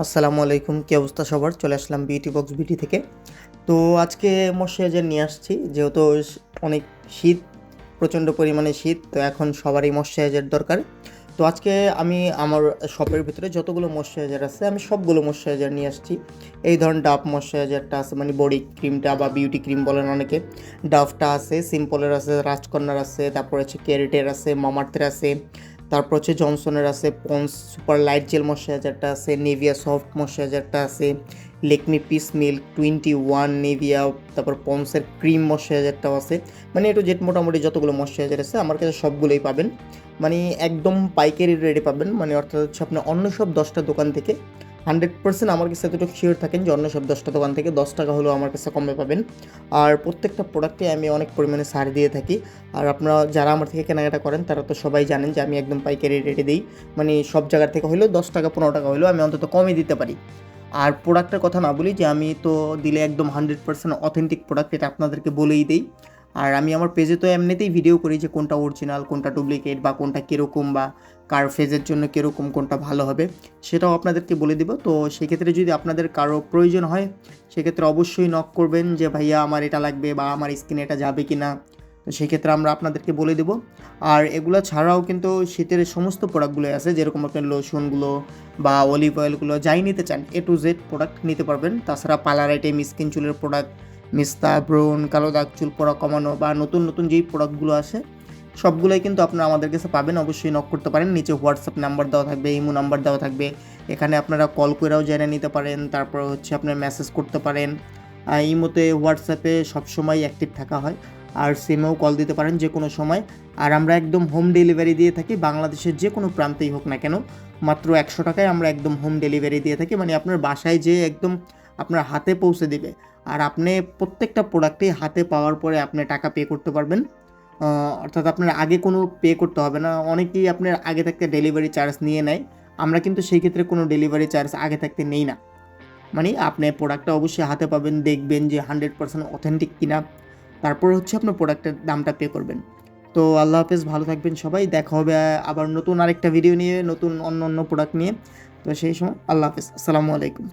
আসসালামু আলাইকুম, কী অবস্থা সবার? চলে আসলাম বিউটি বক্স বিউটি থেকে। তো আজকে ময়শ্চারাইজার নিয়ে আসছি, যেহেতু অনেক শীত, প্রচণ্ড পরিমাণে শীত, তো এখন সবারই ময়শ্চারাইজার দরকার। তো আজকে আমি আমার শপের ভিতরে যতগুলো ময়শ্চারাইজার আছে আমি সবগুলো ময়শ্চারাইজার নিয়ে আসছি। এই ধরুন ডাভ ময়শ্চারাইজারটা আছে, মানে বডি ক্রিমটা বা বিউটি ক্রিম বলেন অনেকে। ডাভটা আছে, সিম্পলের আছে, রাজকন্যার আছে, তারপর হচ্ছে ক্যারেটের আছে, মামাআর্থের আছে, তারপর হচ্ছে জনসনের আছে, পন্স সুপার লাইট জেল ময়শ্চারাইজারটা আছে, নিভিয়া সফট ময়শ্চারাইজারটা আছে, লেকমি পিস মিল্ক 21 নিভিয়া, তারপর পন্সের ক্রিম ময়শ্চারাইজারটাও আছে। মানে একটু জেট মোটামুটি যতগুলো ময়শ্চারাইজার আছে আমার কাছে সবগুলোই পাবেন, মানে একদম পাইকারি রেটে পাবেন। মানে অর্থাৎ হচ্ছে আপনি অন্য সব 10টা দোকান থেকে 100% আমার কাছে এতটুকু শিওর থাকেন যে অন্য সব 10টা দোকান থেকে 10 টাকা হলেও আমার কাছে কমে পাবেন। আর প্রত্যেকটা প্রোডাক্টে আমি অনেক পরিমাণে ছাড় দিয়ে থাকি। আর আপনারা যারা আমার থেকে কেনাকাটা করেন তারা তো সবাই জানেন যে আমি একদম পাইকারি রেটে দিই। মানে সব জায়গার থেকে হলেও 10 টাকা 15 টাকা হলেও আমি অন্তত কমই দিতে পারি। আর প্রোডাক্টের কথা না বলি, যে আমি তো দিলে একদম 100% অথেন্টিক প্রোডাক্ট, এটা আপনাদেরকে বলেই দেই। আর আমি আমার পেজে তো এমনিতেই ভিডিও করি যে কোনটা অরিজিনাল, কোনটা ডুপ্লিকেট, বা কোনটা কীরকম, বা কার ফেজের জন্য কীরকম কোনটা ভালো হবে সেটাও আপনাদেরকে বলে দিব। তো সেক্ষেত্রে যদি আপনাদের কারো প্রয়োজন হয় সেক্ষেত্রে অবশ্যই নক করবেন যে ভাইয়া আমার এটা লাগবে বা আমার স্কিনে এটা যাবে কি না। তো সেক্ষেত্রে আমরা আপনাদেরকে বলে দেবো। আর এগুলো ছাড়াও কিন্তু শীতের সমস্ত প্রোডাক্টগুলো আছে, যেরকম আপনার লোশনগুলো বা অলিভ অয়েলগুলো যাই নিতে চান A to Z প্রোডাক্ট নিতে পারবেন। তাছাড়া পার্লার আইটেম, স্কিন চুলের প্রোডাক্ট, মিস্তা, ব্রোন, কালো দাগ, চুল পড়া কমানো, বা নতুন নতুন যেই প্রোডাক্টগুলো আসে সবগুলোই কিন্তু আপনারা আমাদের কাছে পাবেন। অবশ্যই নক করতে পারেন, নিচে হোয়াটসঅ্যাপ নাম্বার দেওয়া থাকবে, ইমো নাম্বার দেওয়া থাকবে। এখানে আপনারা কল করেও জেনে নিতে পারেন, তারপর হচ্ছে আপনার মেসেজ করতে পারেন। ইমোতে, হোয়াটসঅ্যাপে সবসময় অ্যাক্টিভ থাকা হয়। আর সিমেও কল দিতে পারেন যে কোনো সময়। আর আমরা একদম হোম ডেলিভারি দিয়ে থাকি, বাংলাদেশের যে কোনো প্রান্তেই হোক না কেন। মাত্র 100 টাকায় আমরা একদম হোম ডেলিভারি দিয়ে থাকি, মানে আপনার বাসায় যেয়ে একদম আপনার হাতে পৌঁছে দিবে। আর আপনি প্রত্যেকটা প্রোডাক্টেই হাতে পাওয়ার পরে আপনি টাকা পে করতে পারবেন। অর্থাৎ আপনার আগে কোনো পে করতে হবে না। অনেকেই আপনার আগে থাকতে ডেলিভারি চার্জ নিয়ে নেয়, আমরা কিন্তু সেই ক্ষেত্রে কোনো ডেলিভারি চার্জ আগে থাকতে নেই না। মানে আপনি প্রোডাক্টটা অবশ্যই হাতে পাবেন, দেখবেন যে 100% অথেন্টিক কিনা, তারপর হচ্ছে আপনার প্রোডাক্টের দামটা পে করবেন। তো আল্লাহ হাফেজ, ভালো থাকবেন সবাই। দেখা হবে আবার নতুন আরেকটা ভিডিও নিয়ে, নতুন অন্য অন্য প্রোডাক্ট নিয়ে। তো সেই সময় আল্লাহ হাফেজ, আসসালামু আলাইকুম।